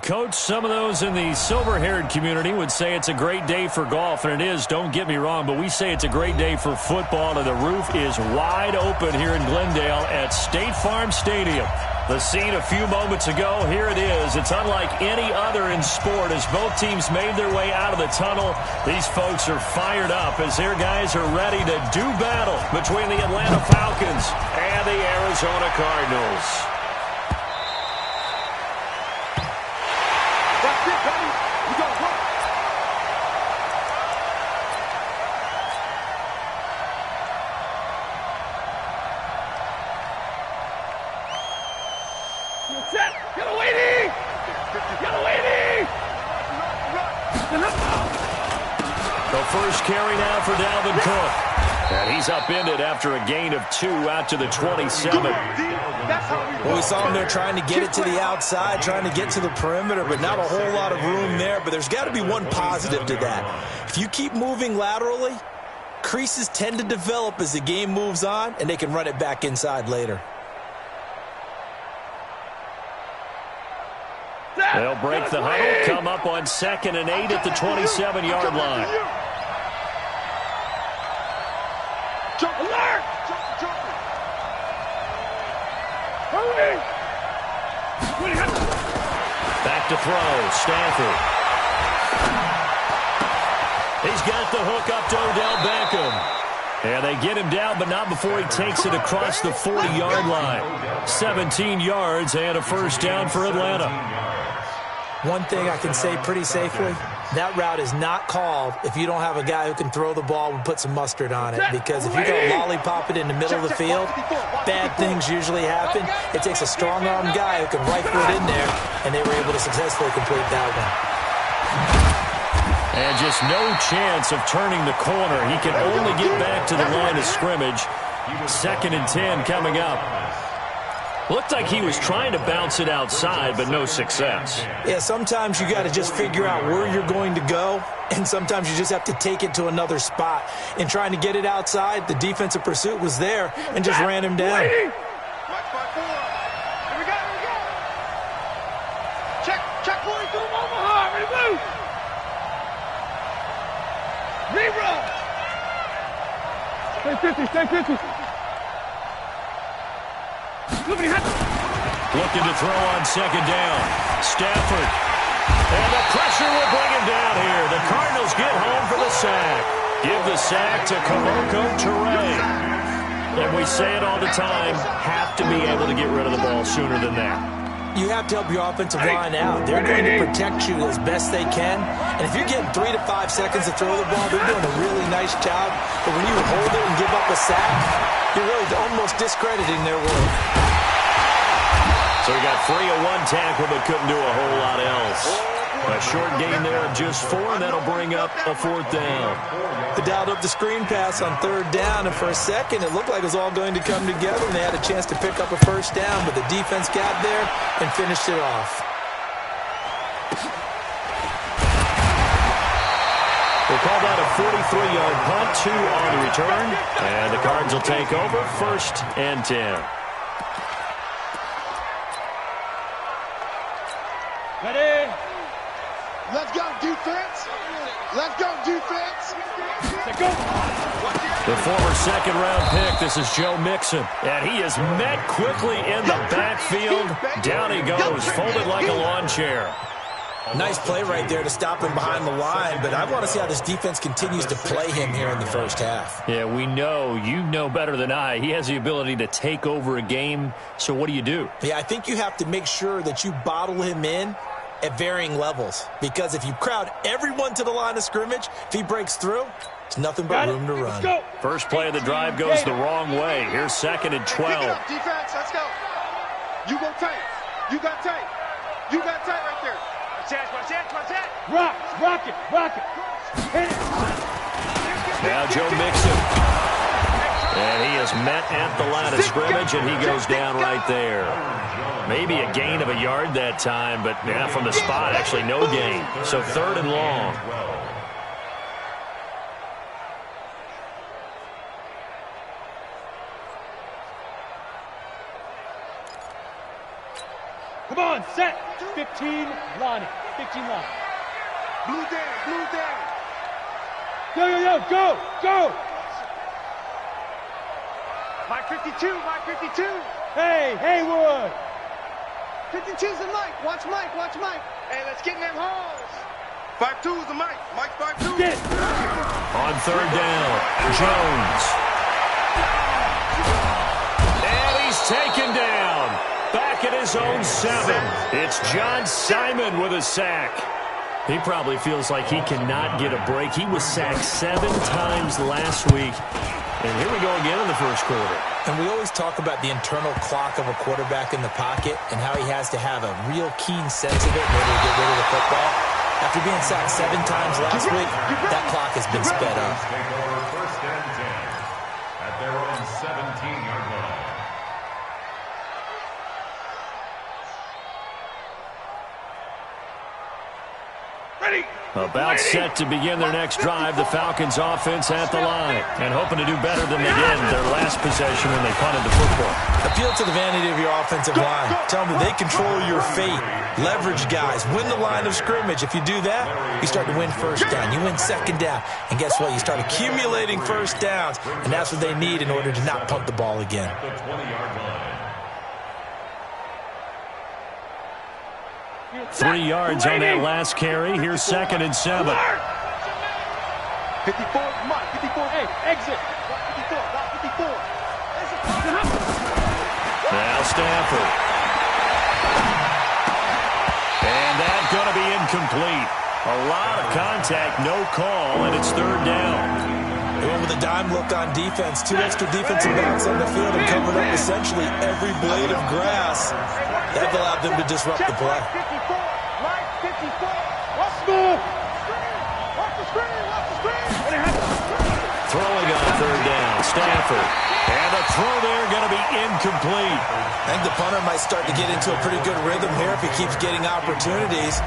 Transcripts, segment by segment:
Coach, some of those in the silver-haired community would say it's a great day for golf, and it is, don't get me wrong, but we say it's a great day for football, and the roof is wide open here in Glendale at State Farm Stadium. The scene a few moments ago, here it is. It's unlike any other in sport as both teams made their way out of the tunnel. These folks are fired up as their guys are ready to do battle between the Atlanta Falcons and the Arizona Cardinals. The first carry now for Dalvin Cook. And he's upended after a gain of 2 out to the 27. Well, we saw him there trying to get it to the outside, trying to get to the perimeter, but not a whole lot of room there. But there's got to be one positive to that. If you keep moving laterally, creases tend to develop as the game moves on, and they can run it back inside later. They'll break the huddle, come up on 2nd and 8 at the 27-yard line. Jump alert! Jump! Hurry! Back to throw, Stafford. He's got the hook up to Odell Beckham. And they get him down, but not before he takes it across the 40-yard line. 17 yards and a first down for Atlanta. One thing I can say pretty safely, that route is not called if you don't have a guy who can throw the ball and put some mustard on it. Because if you go lollipop it in the middle of the field, bad things usually happen. It takes a strong-armed guy who can rifle it in there, and they were able to successfully complete that one. And just no chance of turning the corner. He can only get back to the line of scrimmage. 2nd and 10 coming up. Looked like he was trying to bounce it outside, but no success. Yeah, sometimes you got to just figure out where you're going to go, and sometimes you just have to take it to another spot. In trying to get it outside, the defensive pursuit was there and just ran him down. Here we go. Check going through Omaha. Ready to move. Rerun. Stay 50. Looking to throw on 2nd down. Stafford. And the pressure will bring him down here. The Cardinals get home for the sack. Give the sack to Kamoko Toure. And we say it all the time, have to be able to get rid of the ball sooner than that. You have to help your offensive line out. They're going to protect you as best they can. And if you're getting 3 to 5 seconds to throw the ball, they're doing a really nice job. But when you hold it and give up a sack, you're really almost discrediting their work. So he got free of 1 tackle, but couldn't do a whole lot else. A short gain there of just 4, and that'll bring up a 4th down. They dialed up the screen pass on 3rd down, and for a second it looked like it was all going to come together, and they had a chance to pick up a first down, but the defense got there and finished it off. We'll call that a 43-yard punt, 2 on the return, and the Cards will take over 1st and 10. Ready? Let's go, defense. Let's go, defense. Let's go. The former 2nd-round pick, this is Joe Mixon. And he is met quickly in the backfield. Down he goes, folded like a lawn chair. Nice play right there to stop him behind the line, but I want to see how this defense continues to play him here in the first half. Yeah, we know. You know better than I. He has the ability to take over a game, so what do you do? Yeah, I think you have to make sure that you bottle him in at varying levels, because if you crowd everyone to the line of scrimmage, if he breaks through, it's nothing but room to run. First play of the drive goes the wrong way. Here's 2nd and 12. Pick it up, defense. Let's go. You go tight. You got tight. You got tight right there. Rock it. Hit it. Now Joe Mixon. And he is met at the line of scrimmage, and he goes down right there. Maybe a gain of a yard that time, but yeah, from the spot, actually no gain. So 3rd and long. Come on, set. 15 line. 15 line. Blue down. Go. Mike 52. Hey, Haywood. 52's the Mike. Watch Mike. Hey, let's get in them holes. 5-2 is the Mike. Mike 5-2. Get it. On 3rd down, Jones. And he's taken down. Back at his own 7. It's John Simon with a sack. He probably feels like he cannot get a break. He was sacked 7 times last week. And here we go again in the first quarter. And we always talk about the internal clock of a quarterback in the pocket and how he has to have a real keen sense of it in order to get rid of the football. After being sacked 7 times last week, that clock has been sped up. First and 10 at their own 17-yard line. Ready. About set to begin their next drive, the Falcons offense at the line. And hoping to do better than they did their last possession when they punted the football. Appeal to the vanity of your offensive line. Tell them they control your fate. Leverage guys. Win the line of scrimmage. If you do that, you start to win first down. You win 2nd down. And guess what? You start accumulating first downs. And that's what they need in order to not punt the ball again. The 20-yard line. 3 yards on that last carry. Here's 2nd and 7. 54, Mike. 54. Hey, exit. 54. Now Stafford. And that's going to be incomplete. A lot of contact, no call, and it's 3rd down. They went with a dime look on defense. 2 extra defensive backs on the field and covered up essentially every blade of grass. That allowed them to disrupt the play. 54. Mike 54. Watch the screen. Throwing on 3rd down, Stafford. And the throw there going to be incomplete. I think the punter might start to get into a pretty good rhythm here if he keeps getting opportunities.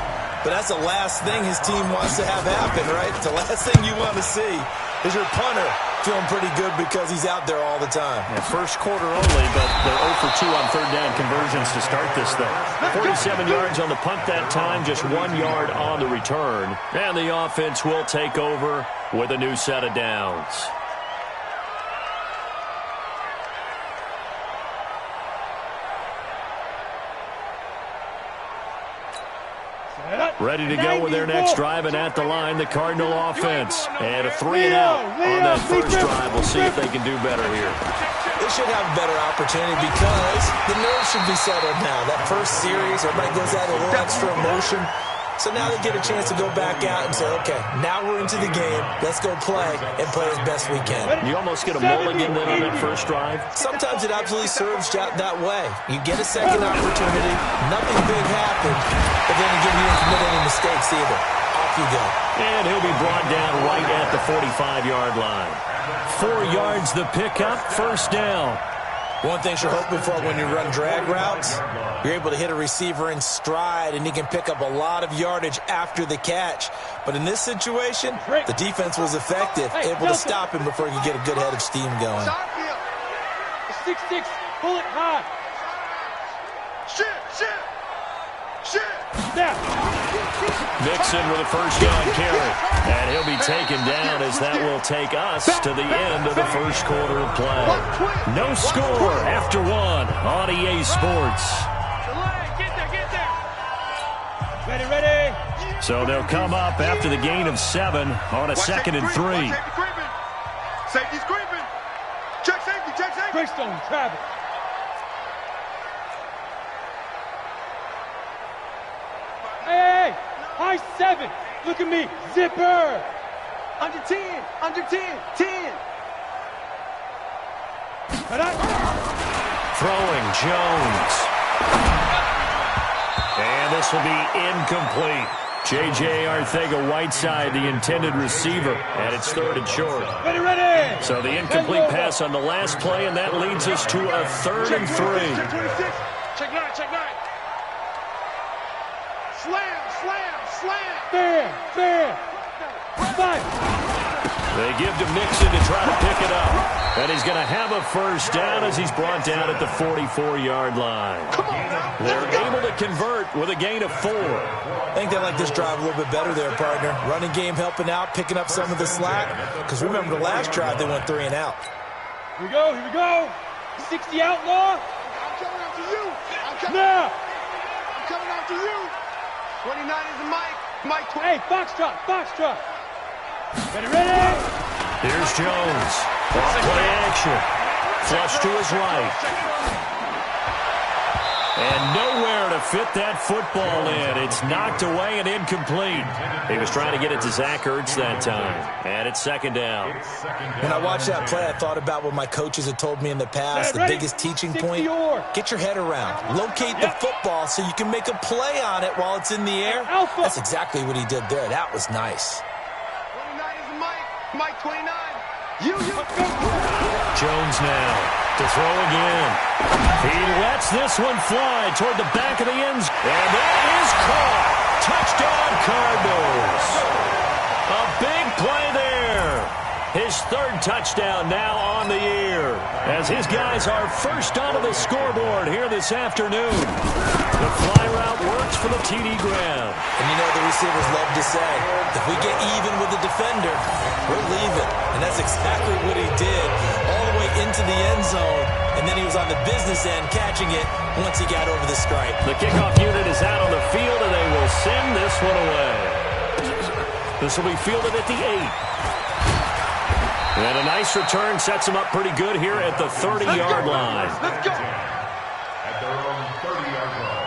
But that's the last thing his team wants to have happen, right? The last thing you want to see is your punter feeling pretty good because he's out there all the time. Yeah, first quarter only, but they're 0 for 2 on 3rd down conversions to start this thing. 47 yards on the punt that time, just 1 yard on the return. And the offense will take over with a new set of downs. Ready to go with their next drive, and at the line, the Cardinal offense. And a 3 and out on that first drive. We'll see if they can do better here. They should have a better opportunity because the nerves should be settled now. That first series, everybody goes out a little extra emotion. So now they get a chance to go back out and say, okay, now we're into the game. Let's go play and play as best we can. You almost get a mulligan then on that first drive. Sometimes it absolutely serves that way. You get a second opportunity, nothing big happened, but then again, you didn't commit any mistakes either. Off you go. And he'll be brought down right at the 45-yard line. 4 yards the pickup, first down. One thing you're hoping for when you run drag routes, you're able to hit a receiver in stride, and he can pick up a lot of yardage after the catch. But in this situation, the defense was effective, able to stop him before he could get a good head of steam going. 6-6, pull it high. Shit. Snap. Mixon with a first down carry. And he'll be taken down as that will take us to the end of the first quarter of play. No score after 1 on EA Sports. Ready. So they'll come up after the gain of 7 on a 2nd and 3. Safety's creeping. Check safety. Greystone, travel. Hey, high 7. Look at me, zipper. Under 10. 10. Throwing Jones. And this will be incomplete. J.J. Arcega-Whiteside, the intended receiver, and it's 3rd and short. Ready. So the incomplete pass on the last play, and that leads us to a 3rd and 3. Check 26. Check 9, check 9. Slam. Fair. Fight. They give to Mixon to try to pick it up. And he's going to have a first down as he's brought down at the 44-yard line. They're able to convert with a gain of 4. I think they like this drive a little bit better there, partner. Running game helping out, picking up some of the slack. Because remember the last drive, they went 3 and out. Here we go. 60 outlaw. I'm coming after you. Now. I'm coming after you. 29 is the Mike. Mike 20. Hey, Foxtrot. Ready. Here's Jones. Off play action. Flush to his right. And nowhere to fit that football in. It's knocked away and incomplete. He was trying to get it to Zach Ertz that time. And it's 2nd down. When I watched that play, I thought about what my coaches had told me in the past. The biggest teaching point, get your head around. Locate the football so you can make a play on it while it's in the air. That's exactly what he did there. That was nice. 29 is the Mike. Mike 29. Jones now to throw again. He lets this one fly toward the back of the end zone. And that is caught. Touchdown, Cardinals. A big play there. His 3rd touchdown now on the year as his guys are first onto the scoreboard here this afternoon. The fly route works for the TD Graham. And you know the receivers love to say, if we get even with the defender, we're leaving. And that's exactly what he did all the way into the end zone. And then he was on the business end catching it once he got over the stripe. The kickoff unit is out on the field, and they will send this one away. This will be fielded at the 8. And a nice return sets him up pretty good here at the 30-yard line. Let's go. At their own 30-yard line.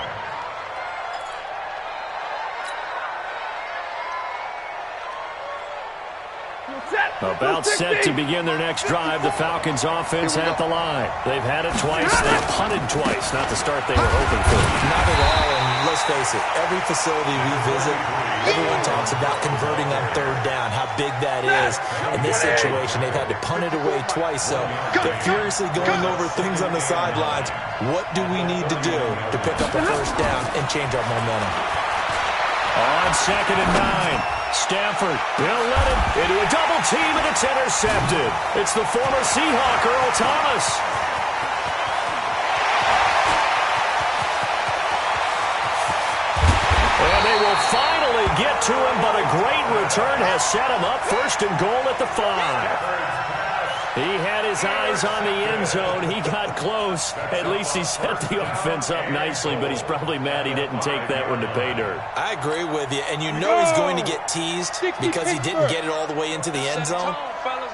About set to begin their next drive. The Falcons offense at the line. They've had it twice. They've punted twice. Not the start they were hoping for. Not at all, and let's face it, every facility we visit, everyone talks about converting on 3rd down, how big that is. In this situation, they've had to punt it away twice, so they're furiously going over things on the sidelines. What do we need to do to pick up a first down and change our momentum? On 2nd and 9. Stafford, he'll let it into a double team, and it's intercepted. It's the former Seahawk, Earl Thomas. And they will finally get to him, but a great return has set him up 1st and goal at the 5. He had his eyes on the end zone. He got close. At least he set the offense up nicely, but he's probably mad he didn't take that one to pay dirt. I agree with you, and you know he's going to get teased because he didn't get it all the way into the end zone.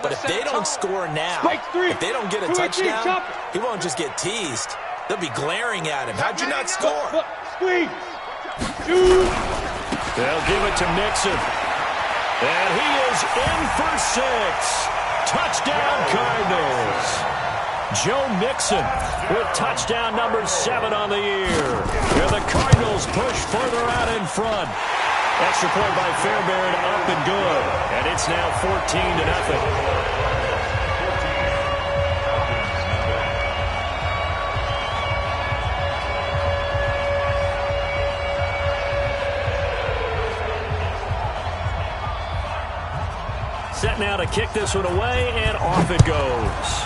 But if they don't score now, if they don't get a touchdown, he won't just get teased. They'll be glaring at him. How'd you not score? Squeeze. They'll give it to Mixon. And he is in for 6. Touchdown, Cardinals. Joe Mixon with touchdown number 7 on the year. And the Cardinals push further out in front. Extra point by Fairbairn, up and good. And it's now 14-0. Set now to kick this one away, and off it goes.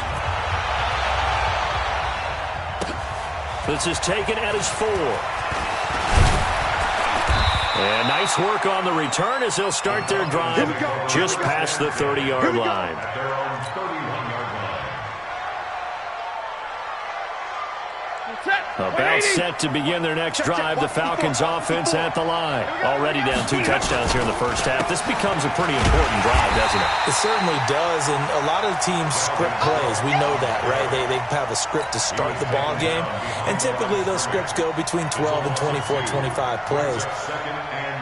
This is taken at his 4. And nice work on the return as they'll start their drive just past the 30-yard line. At their own 31-yard line. About set to begin their next drive. The Falcons offense at the line. Already down 2 touchdowns here in the first half. This becomes a pretty important drive, doesn't it? It certainly does, and a lot of teams script plays. We know that, right? They have a script to start the ball game, and typically those scripts go between 12 and 24, 25 plays.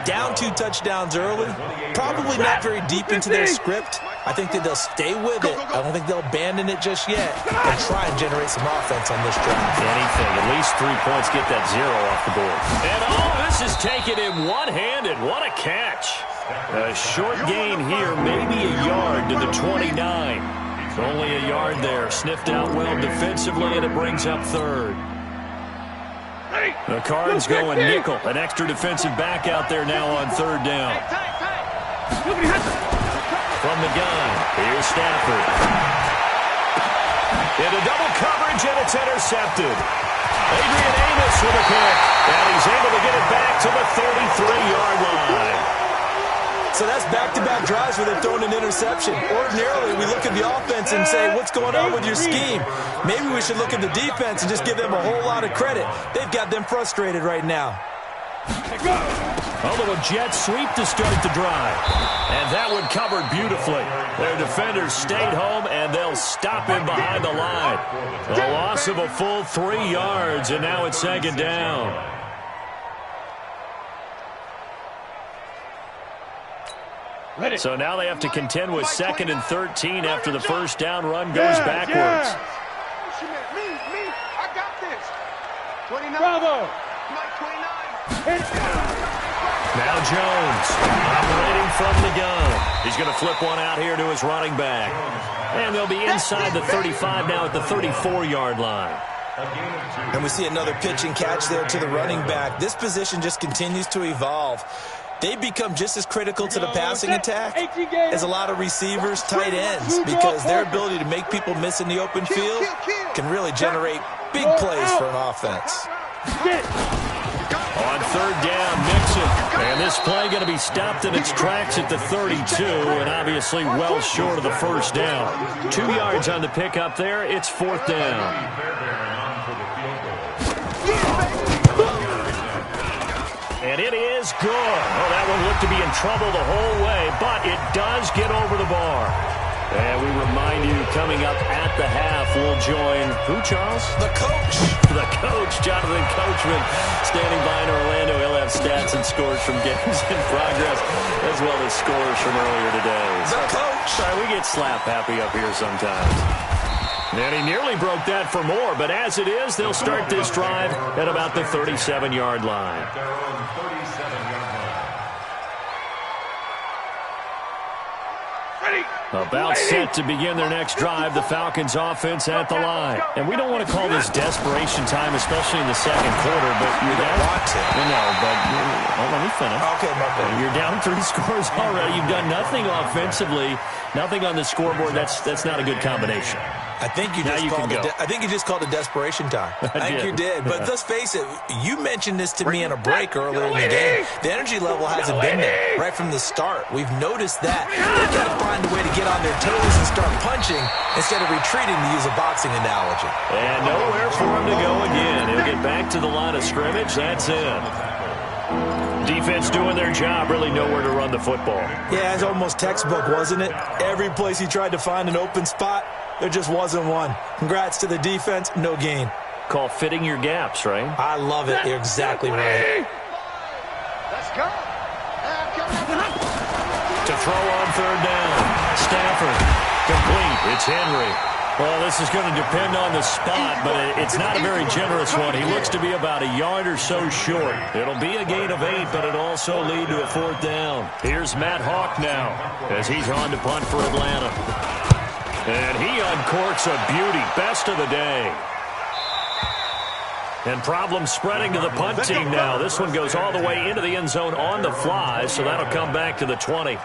Down 2 touchdowns early, probably not very deep into their script, I think that they'll stay with it. I don't think they'll abandon it just yet and try and generate some offense on this drive. Anything. At least 3 points. Get that 0 off the board. And this is taken in one-handed. What a catch. A short gain here, maybe a yard to the 29. Only a yard there. Sniffed out well defensively, and it brings up third. The Cards going nickel. An extra defensive back out there now on third down. From the gun, here's Stafford. Into double coverage, and it's intercepted. Adrian Amos with a pick, and he's able to get it back to the 33-yard line. So that's back-to-back drives where they've thrown an interception. Ordinarily, we look at the offense and say, what's going on with your scheme? Maybe we should look at the defense and just give them a whole lot of credit. They've got them frustrated right now. A little jet sweep to start the drive. And that one covered beautifully. Their defenders stayed home, and they'll stop him behind the line. A loss of a full 3 yards, and now it's second down. So now they have to contend with 2nd and 13 after the first down run goes backwards. Me, I got this. 29. Bravo. Mike 29. Now Jones operating from the gun. He's going to flip one out here to his running back. And they'll be inside the 35 now at the 34-yard line. And we see another pitch and catch there to the running back. This position just continues to evolve. They've become just as critical to the passing attack as a lot of receivers, tight ends, because their ability to make people miss in the open field can really generate big plays for an offense. On third down, Mixon. And this play going to be stopped in its tracks at the 32, and obviously well short of the first down. 2 yards on the pickup there. It's 4th down. And it is good. Oh, that one looked to be in trouble the whole way, but it does get over the bar. And we remind you, coming up at the half, we'll join, who, Charles? The coach. The coach, Jonathan Coachman, standing by in Orlando. He'll have stats and scores from games in progress, as well as scores from earlier today. The coach. Sorry, we get slap happy up here sometimes. And he nearly broke that for more, but as it is, they'll start this drive at about the 37-yard line. About set to begin their next drive, the Falcons offense at the line. And we don't want to call this desperation time, especially in the second quarter, but you're down. Want to. No, but let me finish. Okay, my bad. You're down 3 scores already. You've done nothing offensively, nothing on the scoreboard. That's not a good combination. I think you just called it desperation time. I think you did. But let's face it, you mentioned this to me in a break earlier in the game. The energy level hasn't been there right from the start. We've noticed that. They've got to find a way to get on their toes and start punching instead of retreating, to use a boxing analogy. And nowhere for him to go again. He'll get back to the line of scrimmage. That's it. Defense doing their job, really nowhere to run the football. Yeah, it's almost textbook, wasn't it? Every place he tried to find an open spot, there just wasn't one. Congrats to the defense, no gain. Call fitting your gaps, right? I love it. You're exactly right. Let's go. To throw on third down. Stafford, complete. It's Henry. Well, this is going to depend on the spot, but it's not a very generous one. He looks to be about a yard or so short. It'll be a gain of 8, but it'll also lead to a 4th down. Here's Matt Hawk now as he's on to punt for Atlanta. And he uncorks a beauty. Best of the day. And problems spreading to the punt team now. This one goes all the way into the end zone on the fly, so that'll come back to the 20.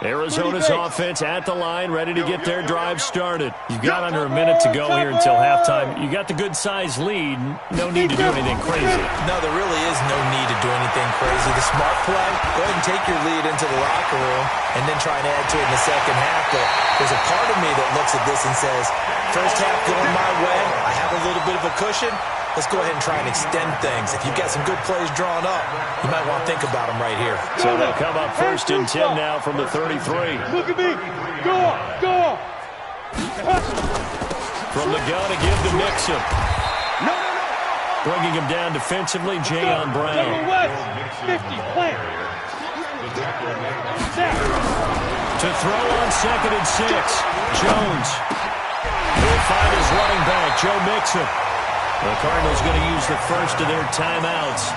Arizona's offense at the line, ready to get their drive started. You've got under a minute to go here until halftime. You got the good-sized lead. No need to do anything crazy. No, there really is no need to do anything crazy. The smart play, go ahead and take your lead into the locker room and then try and add to it in the second half. But there's a part of me that looks at this and says, first half going my way, I have a little bit of a cushion. Let's go ahead and try and extend things. If you've got some good plays drawn up, you might want to think about them right here. So they'll come up 1st and 10 now from the 33. Look at me. Go. From the gun to give to Mixon. Bringing him down defensively, Jayon Brown. West, 50, plant. To throw on 2nd and 6. Jones. He'll find his running back, Joe Mixon. The Cardinals going to use the first of their timeouts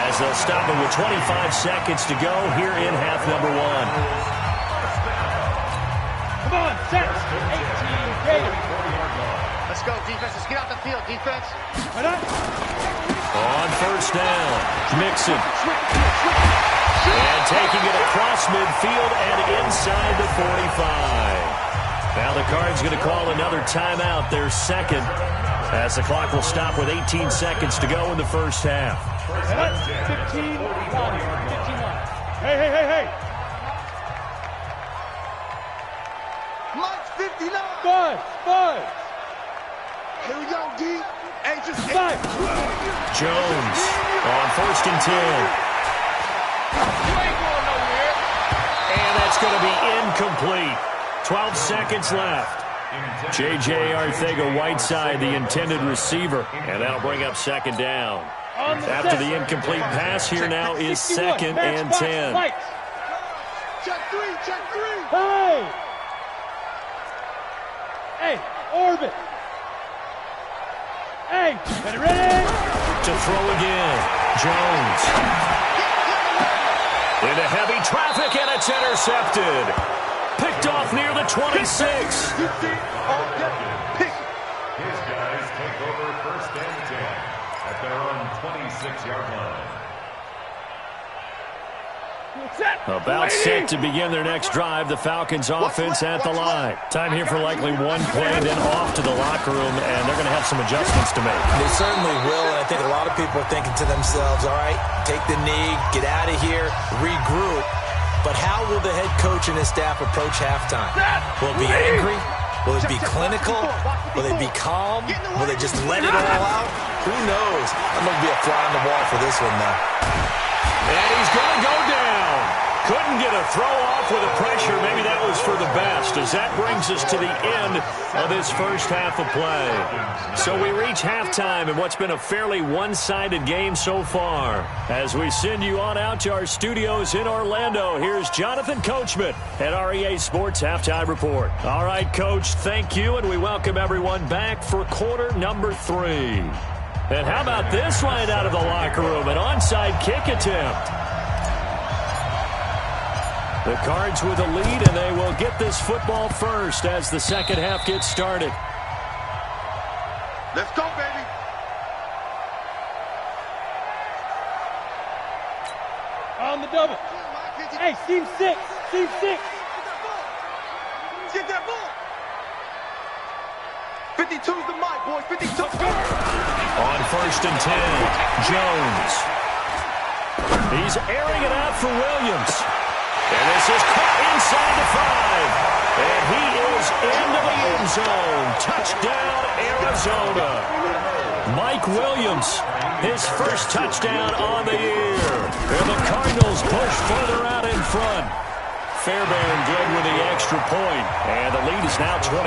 as they'll stop it with 25 seconds to go here in half number 1. Come on, set. 18 Gators. Let's go, defense. Let's get out the field, defense. Right on. On first down, Mixon. And taking it across midfield and inside the 45. Now the Cards going to call another timeout, their second, as the clock will stop with 18 seconds to go in the first half. 15 line. 15 line. Hey. Mike's 59. Five. Here we go, D. Hey, just 5. Jones on 1st and 10. You ain't going nowhere. And that's going to be incomplete. 12 seconds left. J.J. Arcega-Whiteside, the intended receiver. And that'll bring up 2nd down. After the incomplete pass, here now is 2nd and 10. Check 3. Hey, orbit. Hey, ready? To throw again, Jones. Into heavy traffic, and it's intercepted. Picked off near the 26. His guys take over 1st and 10 at their own 26-yard line. About set to begin their next drive. The Falcons offense at the line. Time here for likely one play, then off to the locker room, and they're going to have some adjustments to make. They certainly will, and I think a lot of people are thinking to themselves, all right, take the knee, get out of here, regroup. But how will the head coach and his staff approach halftime? Will it be angry? Will it be clinical? Will they be calm? Will they just let it all out? Who knows? I'm going to be a fly on the wall for this one, though. And he's going to go down. Couldn't get a throw off with the pressure. Maybe that was for the best, as that brings us to the end of this first half of play. So we reach halftime in what's been a fairly one-sided game so far. As we send you on out to our studios in Orlando, here's Jonathan Coachman at REA Sports Halftime Report. All right, Coach, thank you, and we welcome everyone back for quarter number 3. And how about this line out of the locker room? An onside kick attempt. The Cards with a lead, and they will get this football first as the second half gets started. Let's go, baby. On the double. Hey, team 6. Get that ball. 52's the mic, boys. 52. On 1st and 10, Jones. He's airing it out for Williams. And this is caught inside the 5. And he is into the end zone. Touchdown, Arizona. Mike Williams, his first touchdown on the year. And the Cardinals push further out in front. Fairbairn good with the extra point. And the lead is now 24.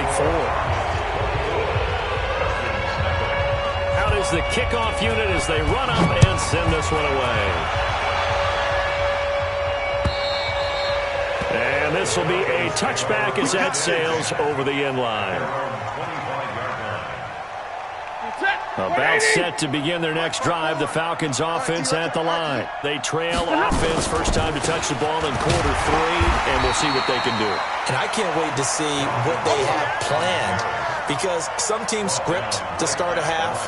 Out is the kickoff unit as they run up and send this one away. And this will be a touchback as that sails over the end line. About set to begin their next drive. The Falcons offense at the line. They trail offense, first time to touch the ball in quarter 3, and we'll see what they can do. And I can't wait to see what they have planned, because some teams script to start a half.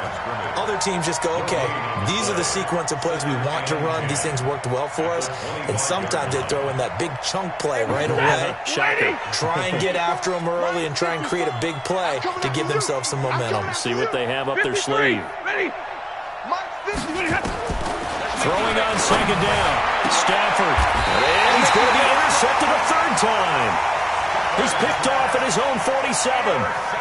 Other teams just go, okay, these are the sequence of plays we want to run. These things worked well for us. And sometimes they throw in that big chunk play right away. Shocking. Try and get after them early and try and create a big play to give themselves some momentum. See what they have up their sleeve. Throwing on 2nd down. Stafford. And he's going to be intercepted a 3rd time. He's picked off at his own 47.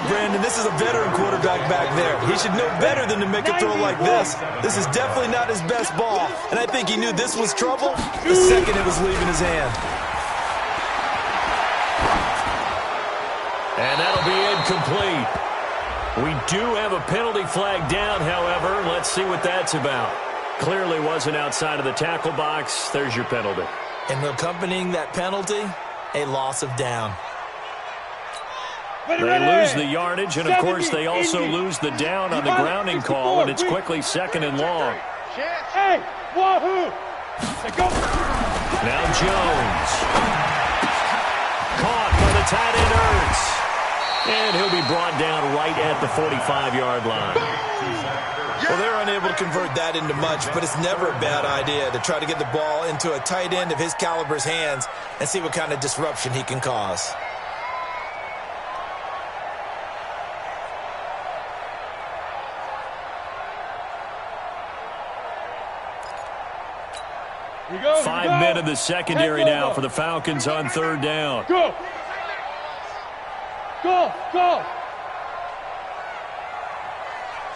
Brandon, this is a veteran quarterback back there. He should know better than to make a throw like this. This is definitely not his best ball, and I think he knew this was trouble the second it was leaving his hand. And that'll be incomplete. We do have a penalty flag down, however. Let's see what that's about. Clearly wasn't outside of the tackle box. There's your penalty. And accompanying that penalty, a loss of down. They lose the yardage, and, of course, they also lose the down on the grounding call, and it's quickly 2nd and long. Hey, wahoo! Now Jones. Caught by the tight end, Ertz. And he'll be brought down right at the 45-yard line. Well, they're unable to convert that into much, but it's never a bad idea to try to get the ball into a tight end of his caliber's hands and see what kind of disruption he can cause. Go, 5 men in the secondary now for the Falcons on 3rd down. Go! Go! Go!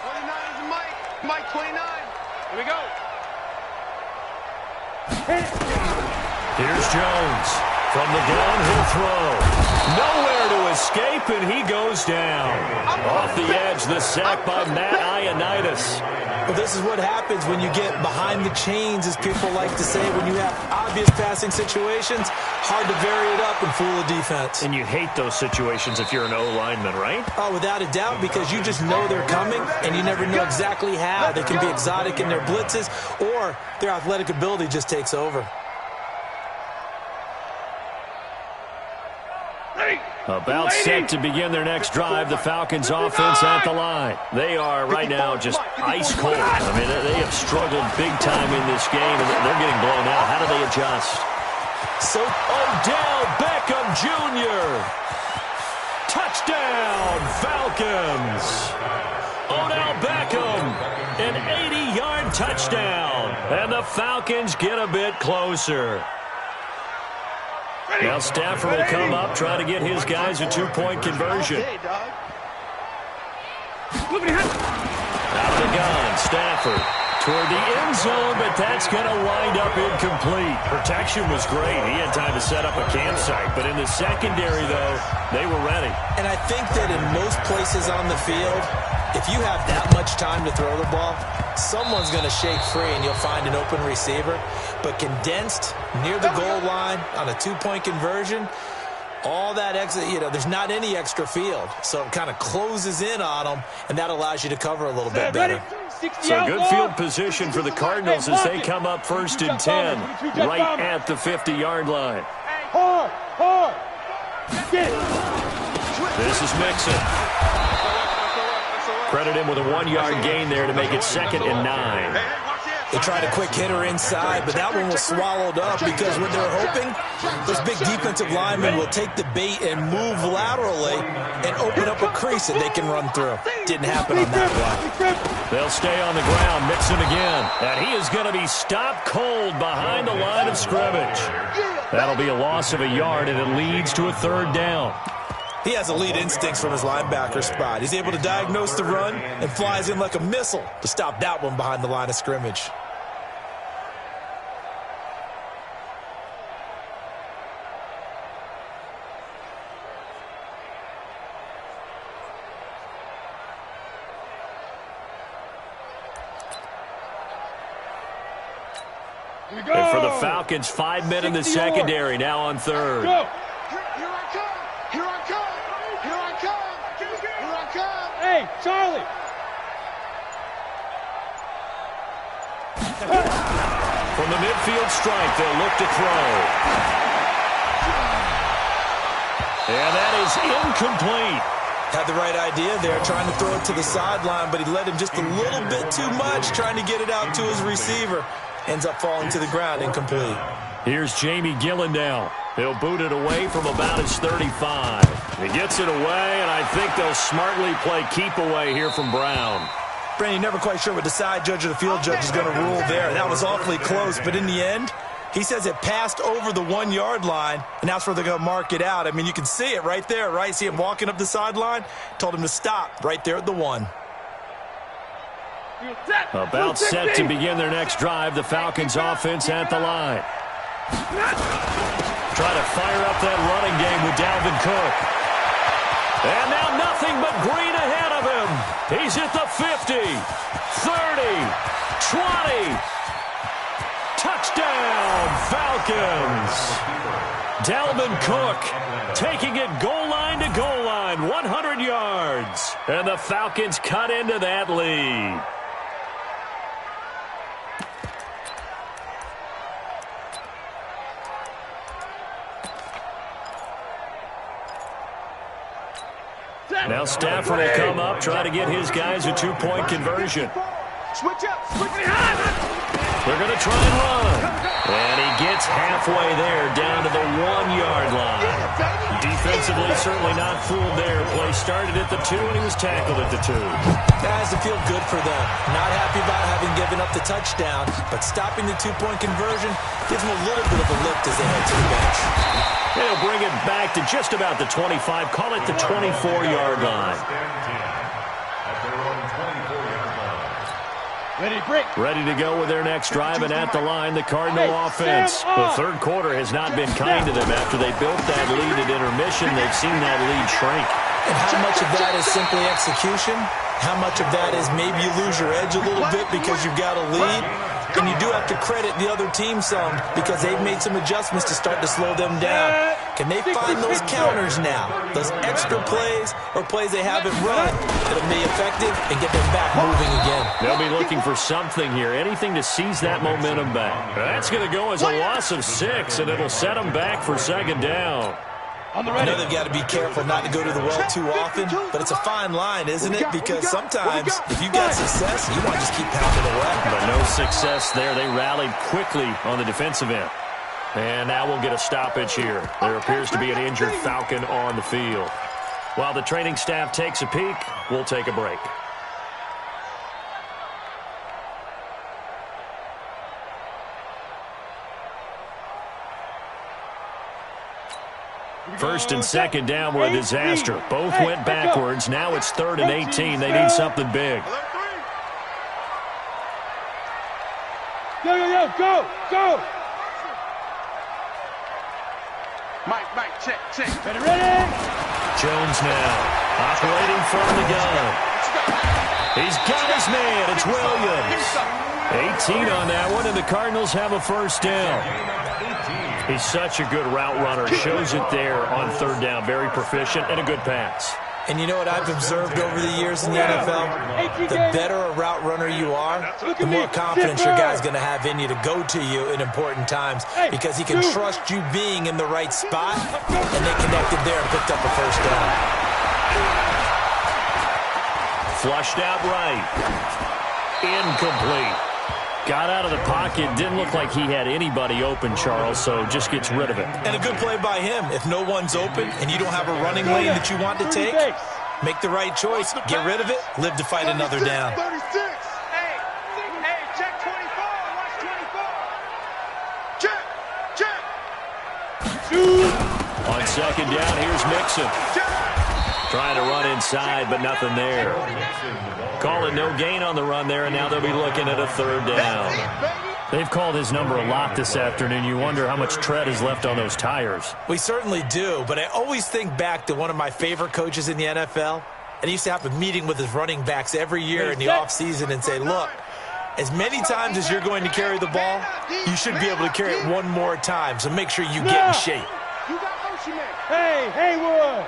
29 is Mike. Mike 29. Here we go. Here's Jones from the gun. He'll throw. Nowhere to escape, and he goes down. Off the edge, the sack by Matt Ioannidis. Well, this is what happens when you get behind the chains, as people like to say, when you have obvious passing situations. Hard to vary it up and fool a defense. And you hate those situations if you're an O-lineman, right? Oh, without a doubt, because you just know they're coming, and you never know exactly how. They can be exotic in their blitzes, or their athletic ability just takes over. About set to begin their next drive, the Falcons offense at the line. They are right now just ice cold. I mean, they have struggled big time in this game, and they're getting blown out. How do they adjust? So Odell Beckham Jr. Touchdown, Falcons. Odell Beckham, an 80-yard touchdown. And the Falcons get a bit closer. Now Stafford will come up, try to get his guys a 2-point conversion. Out of the gun, Stafford toward the end zone, but that's going to wind up incomplete. Protection was great. He had time to set up a campsite, but in the secondary, though, they were ready. And I think that in most places on the field, if you have that much time to throw the ball, someone's going to shake free and you'll find an open receiver. But condensed near the goal line on a 2-point conversion, all that exit, there's not any extra field. So it kind of closes in on them, and that allows you to cover a little bit better. So good field position for the Cardinals as they come up 1st and 10, right at the 50-yard line. Hard. This is Mixon. Credit him with a 1-yard gain there to make it 2nd and 9. They tried a quick hitter inside, but that one was swallowed up because what they're hoping, those big defensive linemen will take the bait and move laterally and open up a crease that they can run through. Didn't happen on that one. They'll stay on the ground, Mixon again. And he is going to be stopped cold behind the line of scrimmage. That'll be a loss of a yard, and it leads to a 3rd down. He has elite instincts from his linebacker spot. He's able to diagnose the run and flies in like a missile to stop that one behind the line of scrimmage. And for the Falcons, 5 men in the secondary now on 3rd. Here I come. Here I come. Here I come. Here I come. Hey, Charlie. From the midfield strike, they'll look to throw. And that is incomplete. Had the right idea there, trying to throw it to the sideline, but he led him just a little bit too much, trying to get it out to his receiver. Ends up falling to the ground, incomplete. Here's Jamie Gillen now. He'll boot it away from about his 35. He gets it away, and I think they'll smartly play keep away here from Brown. Brandon, you're never quite sure what the side judge or the field judge is going to rule there. That was awfully close, but in the end, he says it passed over the 1-yard line, and that's where they're going to mark it out. I mean, you can see it right there, right? See him walking up the sideline? Told him to stop right there at the 1. About set to begin their next drive, the Falcons offense at the line. Try to fire up that running game with Dalvin Cook. And now nothing but green ahead of him. He's at the 50, 30, 20. Touchdown, Falcons. Dalvin Cook taking it goal line to goal line, 100 yards. And the Falcons cut into that lead. Now Stafford will come up, try to get his guys a 2-point conversion. Switch up. Switch behind. They're going to try and run. And he gets halfway there, down to the 1-yard line. Defensively, certainly not fooled there. Play started at the 2, and he was tackled at the 2. That has to feel good for them. Not happy about having given up the touchdown, but stopping the 2-point conversion gives them a little bit of a lift as they head to the bench. They'll bring it back to just about the 25. Call it the 24-yard line. Ready to go with their next drive, and at the line, the Cardinal offense. The third quarter has not been kind to them. After they built that lead at intermission, they've seen that lead shrink. And how much of that is simply execution? How much of that is maybe you lose your edge a little bit because you've got a lead? And you do have to credit the other team some because they've made some adjustments to start to slow them down. Can they find those counters now, those extra plays or plays they haven't run that'll be effective and get them back moving again? They'll be looking for something here, anything to seize that momentum back. That's going to go as a loss of 6, and it'll set them back for second down. I know they've got to be careful not to go to the well too often, but it's a fine line, isn't it? Because sometimes if you've got success, you want to just keep pounding away. But no success there. They rallied quickly on the defensive end. And now we'll get a stoppage here. There appears to be an injured Falcon on the field. While the training staff takes a peek, we'll take a break. First and second down were a disaster. Both went backwards. Now it's 3rd and 18. They need something big. Go! Mike, check. Ready? Jones now operating from the gun. He's got his man. It's Williams. 18 on that one, and the Cardinals have a first down. He's such a good route runner. Shows it there on 3rd down. Very proficient and a good pass. And you know what I've observed over the years in the NFL? The better a route runner you are, the more confidence your guy's going to have in you to go to you in important times because he can trust you being in the right spot, and they connected there and picked up a first down. Flushed out right. Incomplete. Got out of the pocket. Didn't look like he had anybody open, Charles, so just gets rid of it. And a good play by him. If no one's open and you don't have a running lane that you want to take, make the right choice. Get rid of it. Live to fight another down. 36. Hey, check 24. Watch 24. Check. On second down, here's Mixon. Trying to run inside, but nothing there. Call it no gain on the run there, and now they'll be looking at a 3rd down. They've called his number a lot this afternoon. You wonder how much tread is left on those tires. We certainly do, but I always think back to one of my favorite coaches in the NFL, and he used to have a meeting with his running backs every year in the offseason and say, look, as many times as you're going to carry the ball, you should be able to carry it one more time, so make sure you get in shape. Hey, Haywood!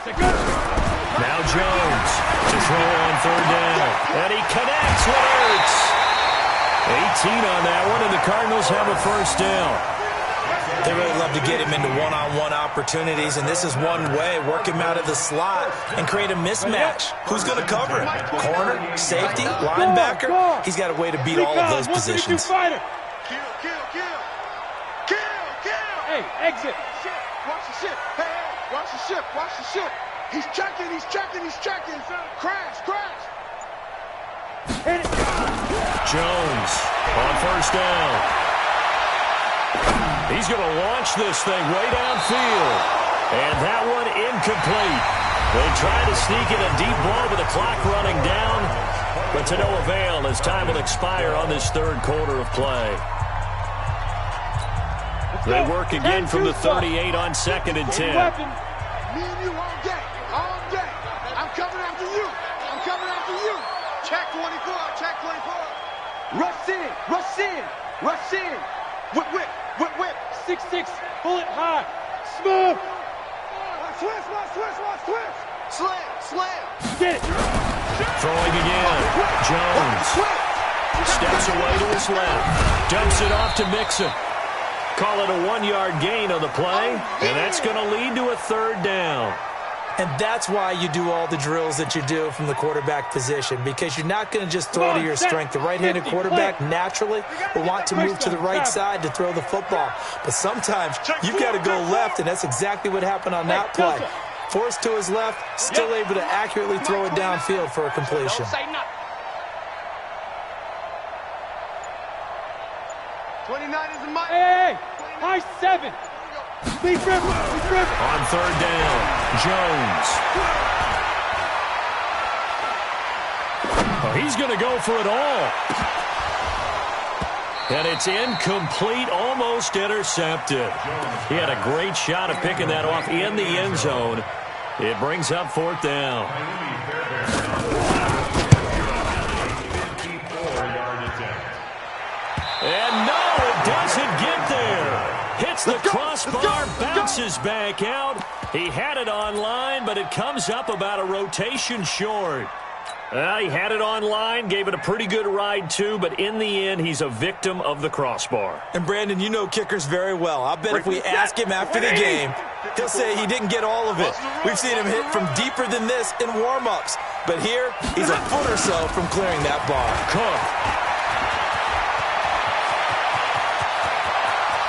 Now Jones to throw on 3rd down. And he connects with Ertz. 18 on that one, and the Cardinals have a first down. They really love to get him into one-on-one opportunities, and this is one way. Work him out of the slot and create a mismatch. Who's going to cover him? Corner, safety, linebacker? He's got a way to beat all of those positions. Kill. Hey, exit. Watch the ship. Hey, watch the ship. He's checking. Crash. Hit it. Jones on 1st down. He's going to launch this thing way downfield. And that one incomplete. They try to sneak in a deep ball with the clock running down, but to no avail as time will expire on this 3rd quarter of play. They work again from the 38 on 2nd and 10. Me and you all day. All day. I'm coming after you. I'm coming after you. Check 24. Check 24. Rush in. Rush in. Rush in. Whip, whip. Whip, whip. 6-6. Pull it high. Smooth. Watch twist. Watch twist. Watch twist. Slam. Slam. Get it. Throwing again. Jones steps away to his left. Dumps it off to Mixon. Call it a 1-yard gain on the play, and that's going to lead to a 3rd down. And that's why you do all the drills that you do from the quarterback position, because you're not going to just throw to your strength. The right-handed quarterback naturally will want to move to the right side to throw the football. But sometimes you've got to go left, and that's exactly what happened on that play. Forced to his left, still able to accurately throw it downfield for a completion. 29 is the mic. Hey, high 7. Be driven. Be driven. On 3rd down, Jones. Oh, he's going to go for it all. And it's incomplete, almost intercepted. He had a great shot of picking that off in the end zone. It brings up 4th down. And no, it doesn't get there. Hits the crossbar, bounces back out. He had it online, but it comes up about a rotation short. He had it online, gave it a pretty good ride too, but in the end, he's a victim of the crossbar. And Brandon, you know kickers very well. I bet if we ask him after the game, he'll say he didn't get all of it. We've seen him hit from deeper than this in warm-ups. But here, he's a foot or so from clearing that bar. Cook.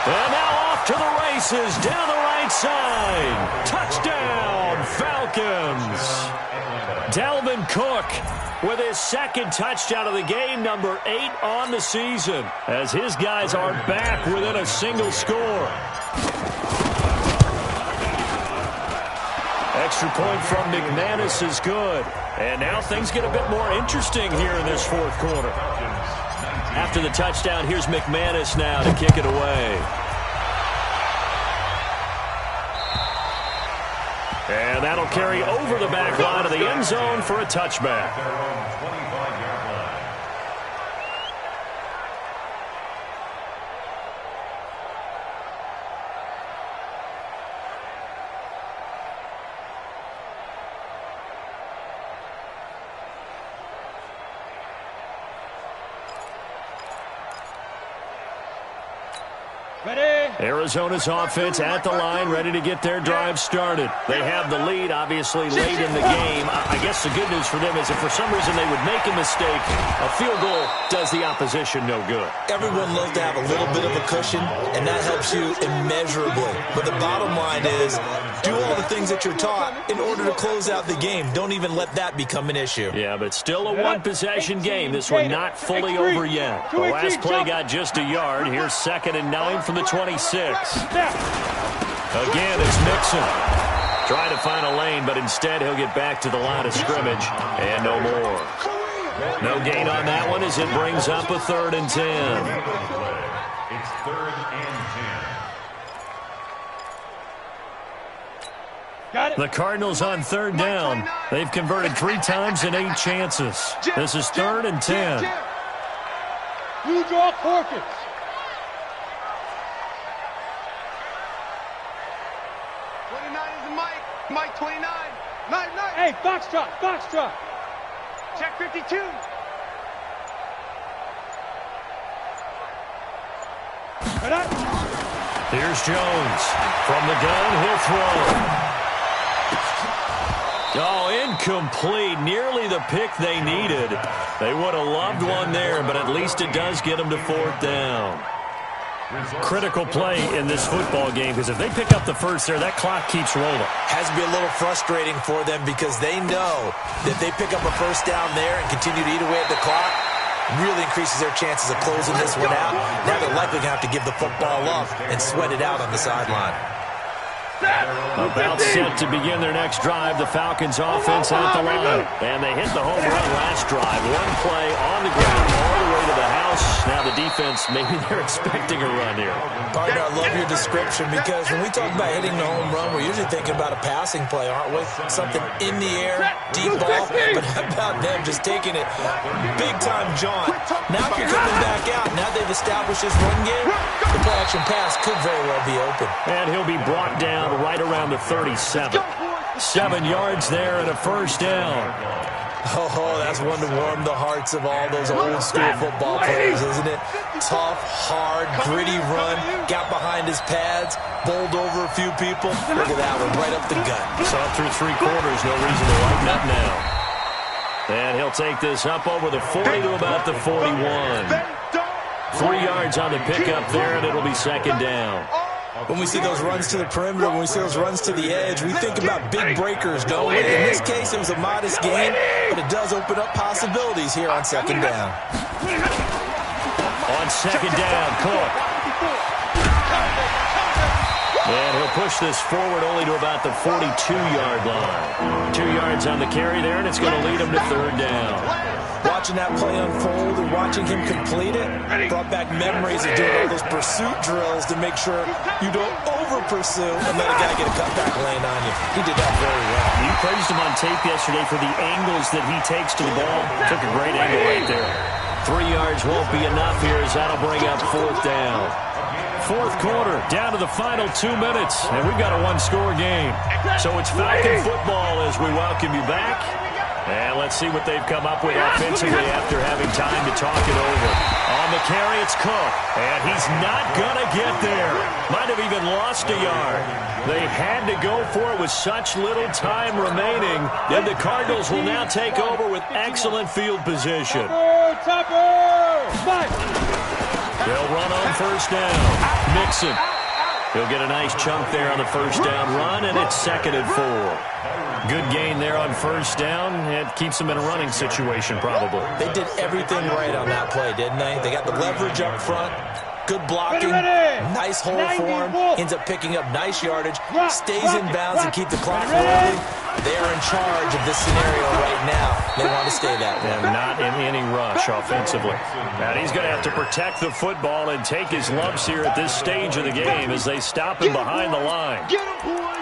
And now off to the races, down the right side. Touchdown, Falcons. Dalvin Cook with his 2nd touchdown of the game, number 8 on the season, as his guys are back within a single score. Extra point from McManus is good. And now things get a bit more interesting here in this 4th quarter. After the touchdown, here's McManus now to kick it away. And that'll carry over the back line of the end zone for a touchback. Ready. Arizona's offense at the line, ready to get their drive started. They have the lead, obviously, late in the game. I guess the good news for them is if for some reason they would make a mistake, a field goal does the opposition no good. Everyone loves to have a little bit of a cushion, and that helps you immeasurably. But the bottom line is, do all the things that you're taught in order to close out the game. Don't even let that become an issue. Yeah, but still a one-possession game. This one not fully over yet. The last play got just a yard. Here's 2nd and 9 from the 26. Again, it's Mixon. Trying to find a lane, but instead he'll get back to the line of scrimmage. And no more. No gain on that one as it brings up a 3rd and 10. It's 3rd and 10. Got it. The Cardinals on 3rd down. They've converted 3 times in 8 chances. This is 3rd and 10. You draw forfeits. Mike 29. Knife. Hey, foxtrot. Check 52. Here's Jones. From the gun, he'll throw. Oh, incomplete. Nearly the pick they needed. They would have loved one there, but at least it does get them to 4th down. Critical play in this football game, because if they pick up the first there, that clock keeps rolling. Has to be a little frustrating for them because they know that if they pick up a first down there and continue to eat away at the clock, really increases their chances of closing this one out. Now they're likely going to have to give the football up and sweat it out on the sideline. About set to begin their next drive. The Falcons offense at the line. And they hit the home run last drive. One play on the ground all the way to the house. Now the defense, maybe they're expecting a run here. Partner, I love your description because when we talk about hitting the home run, we're usually thinking about a passing play, aren't we? Something in the air, deep ball. But how about them just taking it big-time jaunt? Now they're coming back out. Now they've established this run game. The play-action pass could very well be open. And he'll be brought down right around the 37. 7 yards there and a first down. Oh, that's one to warm the hearts of all those old-school football players, isn't it? Tough, hard, gritty run. Got behind his pads, bowled over a few people. Look at that one, right up the gut. Saw through 3 quarters, no reason to lighten up now. And he'll take this up over the 40 to about the 41. 3 yards on the pickup there, and it'll be second down. When we see those runs to the perimeter, when we see those runs to the edge, we think about big breakers, don't we? In this case, it was a modest gain, but it does open up possibilities here on second down. On second down, Cook. And he'll push this forward only to about the 42-yard line. 2 yards on the carry there, and it's going to lead him to third down. Watching that play unfold and watching him complete it brought back memories of doing all those pursuit drills to make sure you don't over-pursue and let a guy get a cutback lane on you. He did that very well. You praised him on tape yesterday for the angles that he takes to the ball. Took a great angle right there. 3 yards won't be enough here as that'll bring up fourth down. Fourth quarter, down to the final 2 minutes, and we've got a one-score game. So it's Falcon football as we welcome you back. And let's see what they've come up with offensively after having time to talk it over. On the carry, it's Cook, and he's not going to get there. Might have even lost a yard. They had to go for it with such little time remaining, and the Cardinals will now take over with excellent field position. They'll run on first down. Mixon. He'll get a nice chunk there on the first down run, and it's 2nd and 4. Good gain there on first down. It keeps them in a running situation, probably. They did everything right on that play, didn't they? They got the leverage up front. Good blocking. Nice hole for him. Ends up picking up nice yardage. Stays in bounds and keep the clock rolling. They're in charge of this scenario right now. They want to stay that way. And not in any rush offensively. And he's going to have to protect the football and take his lumps here at this stage of the game as they stop him behind the line. Get him, boy!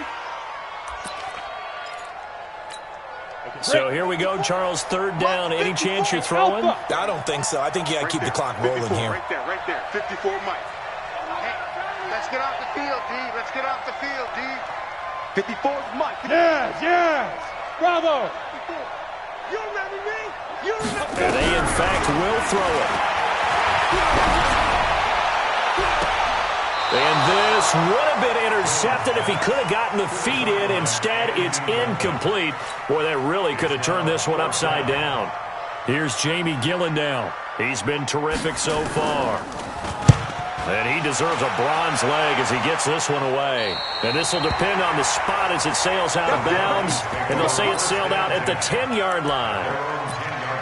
So here we go, Charles, third down. Any chance you're throwing? I don't think so. I think you got to keep the clock rolling here. Right there. 54 Mike. Hey, let's get off the field, D. Let's get off the field, D. 54 Mike. Yes. Bravo. You remember me? You remember me? And they, in fact, will throw it. And this would have been intercepted if he could have gotten the feet in. Instead, it's incomplete. Boy, that really could have turned this one upside down. Here's Jamie Gillendown. He's been terrific so far. And he deserves a bronze leg as he gets this one away. And this will depend on the spot as it sails out of bounds. And they'll say it sailed out at the 10-yard line.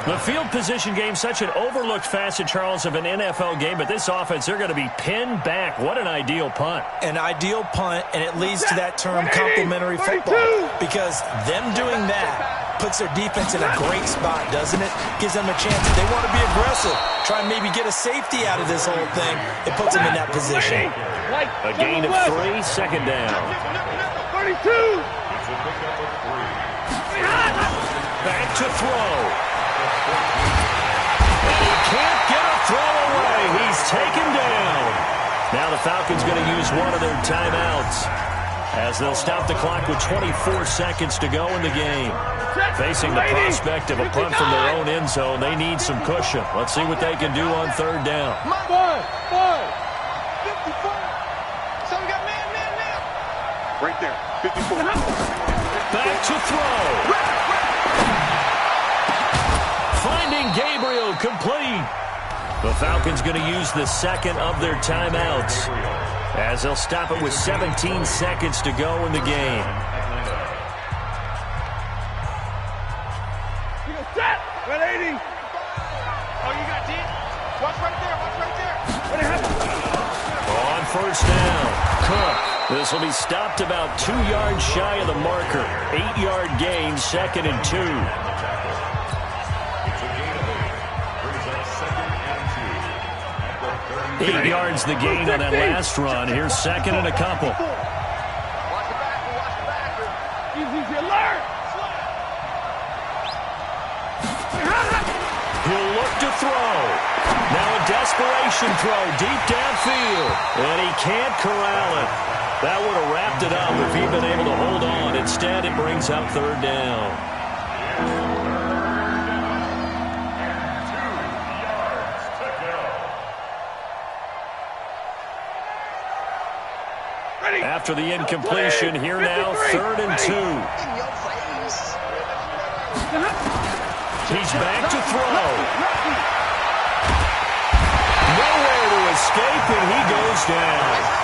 The field position game, such an overlooked facet, Charles, of an NFL game. But this offense, they're going to be pinned back. What an ideal punt. An ideal punt, and it leads to that term complementary football. Because them doing that puts their defense in a great spot, doesn't it? Gives them a chance. If they want to be aggressive, try and maybe get a safety out of this whole thing, it puts them in that position. A gain of 3, second down. 32. Back to throw. And he can't get a throw away. He's taken down. Now the Falcons going to use one of their timeouts as they'll stop the clock with 24 seconds to go in the game. Facing the prospect of a punt from their own end zone, they need some cushion. Let's see what they can do on third down. 54. So we got man. Right there. 54. Back to throw. Finding Gabriel complete. The Falcons going to use the second of their timeouts as they'll stop it with 17 seconds to go in the game. You go set. 180. Oh, you got D? Watch right there. What happened? On first down, Cook This will be stopped about 2 yards shy of the marker. 8-yard gain, 2nd and 2. It's a gain of 8. Brings up 2nd and 2. At the 8 yards the gain on that last run. Here's 2nd and a couple. Watch the backer, watch the backer. Easy alert. He'll look to throw. Now a desperation throw deep downfield. And he can't corral it. That would have wrapped it up if he'd been able to hold on. Instead, it brings up 3rd down. 2 yards to go. After the incompletion, here now, 3rd and 2. In your face. He's back to throw. Nowhere to escape, and he goes down.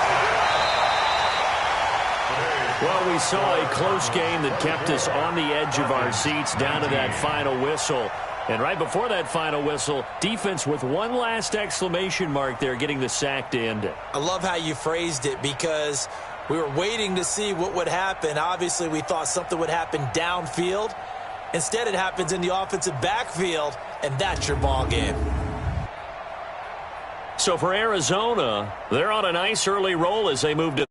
Well, we saw a close game that kept us on the edge of our seats down to that final whistle. And right before that final whistle, defense with one last exclamation mark there, getting the sack to end it. I love how you phrased it because we were waiting to see what would happen. Obviously, we thought something would happen downfield. Instead, it happens in the offensive backfield, and that's your ball game. So for Arizona, they're on a nice early roll as they move to